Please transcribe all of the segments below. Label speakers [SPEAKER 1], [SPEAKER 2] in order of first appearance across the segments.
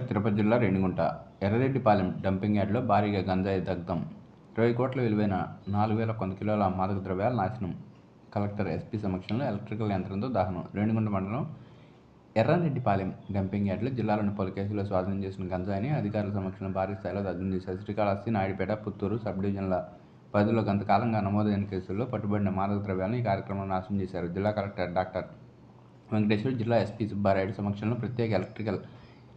[SPEAKER 1] తిరుపతి జిల్లా రేణిగుంట ఎర్రరెడ్డిపాలెం డంపింగ్ యార్డులో భారీగా గంజాయి దగ్ధం. 20 కోట్ల విలువైన 4,100 కిలోల మాదక ద్రవ్యాల నాశనం. కలెక్టర్ ఎస్పీ సమక్షంలో ఎలక్ట్రికల్ యంత్రంతో దహనం. రేణిగుంట మండలం ఎర్రరెడ్డిపాలెం డంపింగ్ యార్డులో జిల్లాలోని పలు కేసుల్లో స్వాధీనం చేసిన గంజాయిని అధికారుల సమక్షంలో భారీ స్థాయిలో దగ్ధం చేశారు. శ్రీకాళహస్తి, నాయుడుపేట, పుత్తూరు సబ్ డివిజన్ల పరిధిలో కొంతకాలంగా నమోదైన కేసుల్లో పట్టుబడిన మాదక ద్రవ్యాలను ఈ కార్యక్రమంలో నాశనం చేశారు. జిల్లా కలెక్టర్ డాక్టర్ వెంకటేశ్వర్, జిల్లా ఎస్పీ సుబ్బారాయుడు సమక్షంలో ప్రత్యేక ఎలక్ట్రికల్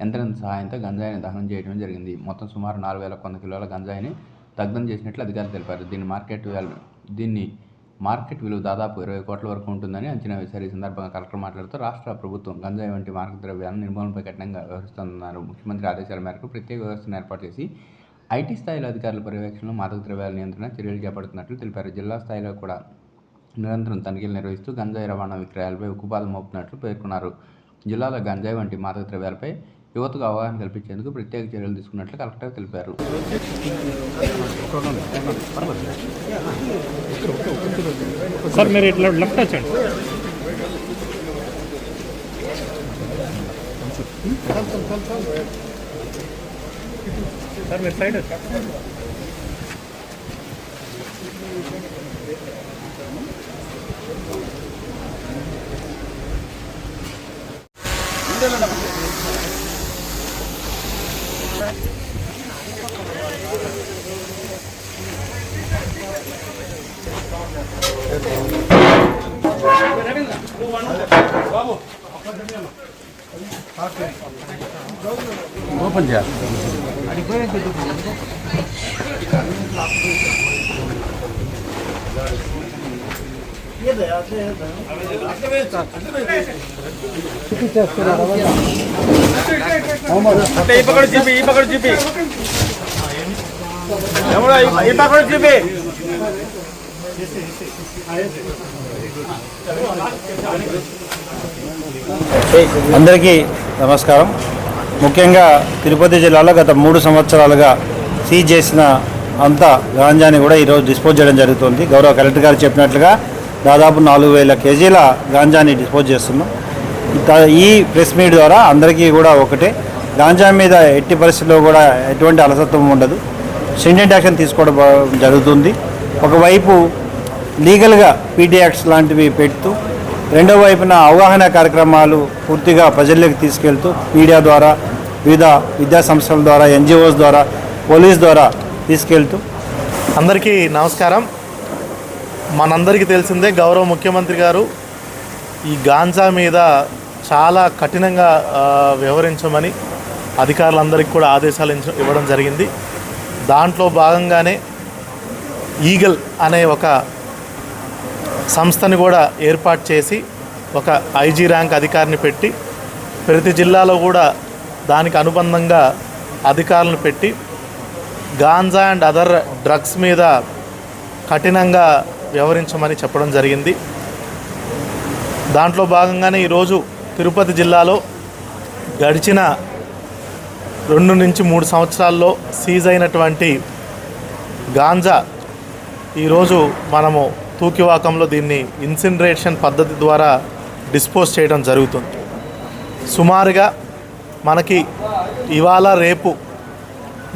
[SPEAKER 1] యంత్రం సహాయంతో గంజాయిని దహనం చేయడం జరిగింది. మొత్తం సుమారు 4,100 కిలోల గంజాయిని దగ్ధం చేసినట్లు అధికారులు తెలిపారు. దీన్ని మార్కెట్ విలువ దాదాపు 20 కోట్ల వరకు ఉంటుందని అంచనా వేశారు. ఈ సందర్భంగా కలెక్టర్ మాట్లాడుతూ రాష్ట్ర ప్రభుత్వం గంజాయి వంటి మాదక ద్రవ్యాలను నిర్మూలనపై కఠినంగా వ్యవహరిస్తుందన్నారు. ముఖ్యమంత్రి ఆదేశాల మేరకు ప్రత్యేక వ్యవస్థను ఏర్పాటు చేసి ఐటీ స్థాయిలో అధికారుల పర్యవేక్షణలో మాదక ద్రవ్యాల నియంత్రణ చర్యలు చేపడుతున్నట్లు తెలిపారు. జిల్లా స్థాయిలో కూడా నిరంతరం తనిఖీలు నిర్వహిస్తూ గంజాయి రవాణా విక్రయాలపై ఉక్కుపాదం మోపుతున్నట్లు పేర్కొన్నారు. జిల్లాలో గంజాయి వంటి మాదక ద్రవ్యాలపై యువతకు అవగాహన కల్పించేందుకు ప్రత్యేక చర్యలు తీసుకున్నట్లు కలెక్టర్ తెలిపారు.
[SPEAKER 2] సార్ మీరు ఇట్లా లెఫ్ట్ వచ్చండి. సార్ మీరు సైడ్ వచ్చారు.
[SPEAKER 1] ఓపెన్ చేయాలి.
[SPEAKER 3] అందరికీ నమస్కారం. ముఖ్యంగా తిరుపతి జిల్లాలో గత 3 సంవత్సరాలుగా సీజ్ చేసిన అంతా గాంజాని కూడా ఈరోజు డిస్పోజ్ చేయడం జరుగుతుంది. గౌరవ కలెక్టర్ గారు చెప్పినట్లుగా దాదాపు 4,000 కేజీల గాంజాని డిస్పోజ్ చేస్తున్నాం. ఈ ప్రెస్ మీట్ ద్వారా అందరికీ కూడా ఒకటే, గాంజా మీద ఎట్టి పరిస్థితుల్లో కూడా ఎటువంటి అలసత్వం ఉండదు, స్ట్రింజెంట్ యాక్షన్ తీసుకోవడం జరుగుతుంది. ఒకవైపు లీగల్గా పీటీ యాక్ట్స్ లాంటివి పెడుతూ, రెండో వైపున అవగాహన కార్యక్రమాలు పూర్తిగా ప్రజల్లోకి తీసుకెళ్తూ మీడియా ద్వారా, వివిధ విద్యా సంస్థల ద్వారా, ఎన్జిఓస్ ద్వారా, పోలీస్ ద్వారా తీసుకెళ్తూ.
[SPEAKER 4] అందరికీ నమస్కారం. మనందరికీ తెలిసిందే, గౌరవ ముఖ్యమంత్రి గారు ఈ గాంజా మీద చాలా కఠినంగా వ్యవహరించమని అధికారులందరికీ కూడా ఆదేశాలు ఇవ్వడం జరిగింది. దాంట్లో భాగంగానే ఈగల్ అనే ఒక సంస్థని కూడా ఏర్పాటు చేసి ఒక ఐజీ ర్యాంక్ అధికారిని పెట్టి ప్రతి జిల్లాలో కూడా దానికి అనుబంధంగా అధికారులను పెట్టి గాంజా అండ్ అదర్ డ్రగ్స్ మీద కఠినంగా వ్యవహరించమని చెప్పడం జరిగింది. దాంట్లో భాగంగానే ఈరోజు తిరుపతి జిల్లాలో గడిచిన 2 నుంచి 3 సంవత్సరాల్లో సీజ్ అయినటువంటి గాంజా ఈరోజు మనము తూకివాకంలో దీన్ని ఇన్సినరేషన్ పద్ధతి ద్వారా డిస్పోజ్ చేయడం జరుగుతుంది. సుమారుగా మనకి ఇవాళ రేపు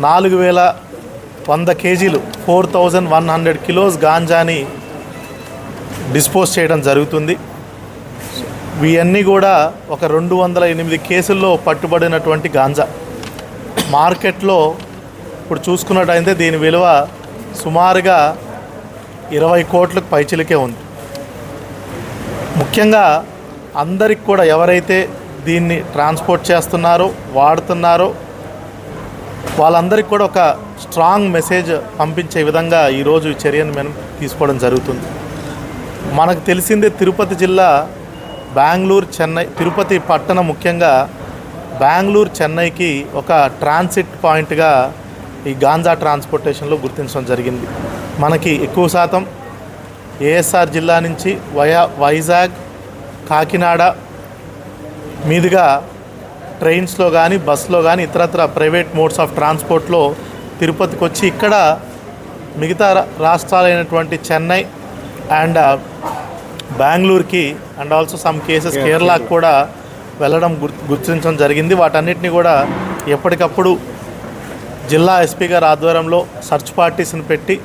[SPEAKER 4] 4,100 కేజీలు 4,100 కిలోస్ గాంజాని డిస్పోజ్ చేయడం జరుగుతుంది. ఇవన్నీ కూడా ఒక 208 కేసుల్లో పట్టుబడినటువంటి గాంజా. మార్కెట్లో ఇప్పుడు చూసుకున్నట్టయితే దీని విలువ సుమారుగా 20 కోట్లకు పైచిలకే ఉంది. ముఖ్యంగా అందరికి కూడా ఎవరైతే దీన్ని ట్రాన్స్పోర్ట్ చేస్తున్నారో, వాడుతున్నారో వాళ్ళందరికీ కూడా ఒక స్ట్రాంగ్ మెసేజ్ పంపించే విధంగా ఈరోజు ఈ చర్యను మనం తీసుకోవడం జరుగుతుంది. మనకు తెలిసిందే, తిరుపతి జిల్లా, బెంగళూరు, చెన్నై, తిరుపతి పట్టణం ముఖ్యంగా బెంగళూరు, చెన్నైకి ఒక ట్రాన్సిట్ పాయింట్గా ఈ గాంజా ట్రాన్స్పోర్టేషన్లో గుర్తించడం జరిగింది. మనకి ఎక్కువ శాతం ఏఎస్ఆర్ జిల్లా నుంచి వైజాగ్, కాకినాడ మీదుగా ట్రైన్స్లో కానీ, బస్సులో కానీ, ఇతరత్ర ప్రైవేట్ మోడ్స్ ఆఫ్ ట్రాన్స్పోర్ట్లో తిరుపతికి వచ్చి ఇక్కడ మిగతా రాష్ట్రాలైనటువంటి చెన్నై అండ్ బెంగళూరుకి అండ్ ఆల్సో సమ్ కేసెస్ కేరళకు కూడా వెళ్ళడం గుర్తించడం జరిగింది. వాటన్నిటిని కూడా ఎప్పటికప్పుడు జిల్లా ఎస్పీ గారి ఆధ్వర్యంలో సర్చ్ పార్టీస్ని పెట్టి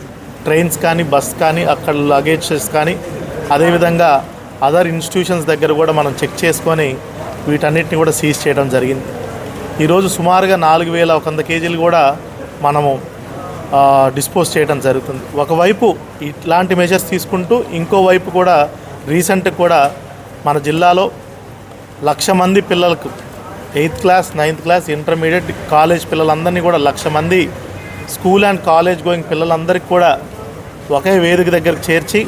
[SPEAKER 4] ట్రైన్స్ కానీ బస్ కానీ అక్కడ లగేజెస్ కానీ అదేవిధంగా అదర్ ఇన్స్టిట్యూషన్స్ దగ్గర కూడా మనం చెక్ చేసుకొని వీటన్నిటిని కూడా సీజ్ చేయడం జరిగింది. ఈరోజు సుమారుగా 4100 కేజీలు కూడా మనము డిస్పోజ్ చేయడం జరుగుతుంది. ఒకవైపు ఇట్లాంటి మెజర్స్ తీసుకుంటూ ఇంకోవైపు కూడా రీసెంట్ కూడా మన జిల్లాలో 1,00,000 మంది పిల్లలకు 8th class 9th class intermediate college పిల్లలందరినీ కూడా 1,00,000 మంది స్కూల్ అండ్ కాలేజ్ గోయింగ్ పిల్లలందరికీ కూడా ఒకే వేదిక దగ్గరకు చేర్చి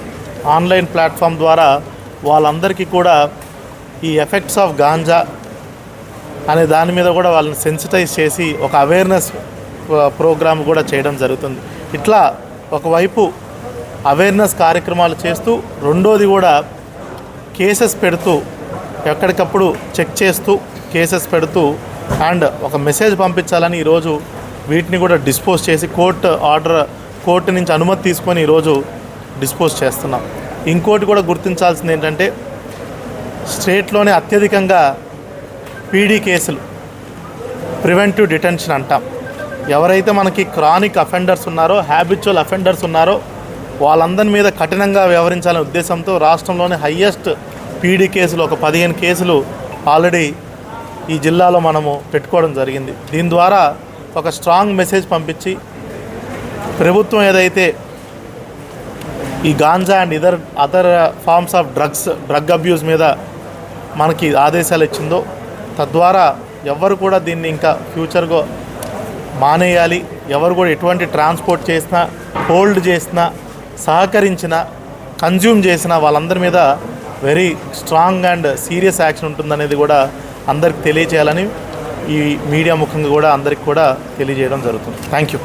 [SPEAKER 4] ఆన్లైన్ ప్లాట్ఫామ్ ద్వారా వాళ్ళందరికీ కూడా ఈ ఎఫెక్ట్స్ ఆఫ్ గాంజా అనే దాని మీద కూడా వాళ్ళని సెన్సిటైజ్ చేసి ఒక అవేర్నెస్ ప్రోగ్రామ్ కూడా చేయడం జరుగుతుంది. ఇట్లా ఒకవైపు అవేర్నెస్ కార్యక్రమాలు చేస్తూ రెండోది కూడా కేసెస్ పెడుతూ ఎక్కడికప్పుడు చెక్ చేస్తూ కేసెస్ పెడుతూ అండ్ ఒక మెసేజ్ పంపించాలని ఈరోజు వీటిని కూడా డిస్పోజ్ చేసి కోర్టు నుంచి అనుమతి తీసుకొని ఈరోజు డిస్పోజ్ చేస్తున్నాం. ఇంకోటి కూడా గుర్తించాల్సింది ఏంటంటే స్టేట్లోనే అత్యధికంగా పీడీ కేసులు, ప్రివెంటివ్ డిటెన్షన్ అంటాం. ఎవరైతే మనకి క్రానిక్ అఫెండర్స్ ఉన్నారో, హ్యాబిచువల్ అఫెండర్స్ ఉన్నారో వాళ్ళందరి మీద కఠినంగా వ్యవహరించాలనే ఉద్దేశంతో రాష్ట్రంలోనే హయ్యెస్ట్ పీడీ కేసులు ఒక 15 కేసులు ఆల్రెడీ ఈ జిల్లాలో మనము పెట్టుకోవడం జరిగింది. దీని ద్వారా ఒక స్ట్రాంగ్ మెసేజ్ పంపించి ప్రభుత్వం ఏదైతే ఈ ganja and other forms of drug abuse మీద మనకి ఆదేశాలు ఇచ్చిందో తద్వారా ఎవరు కూడా దీన్ని ఇంకా ఫ్యూచర్గా మానేయాలి, ఎవరు కూడా ఎటువంటి ట్రాన్స్పోర్ట్ చేసినా, హోల్డ్ చేసినా, సహకరించినా, కన్జ్యూమ్ చేసినా వాళ్ళందరి మీద very strong and serious action ఉంటుందనేది కూడా అందరికి తెలియజేయాలని ఈ మీడియా ముఖంగా కూడా అందరికి కూడా తెలియజేయడం జరుగుతుంది. Thank you.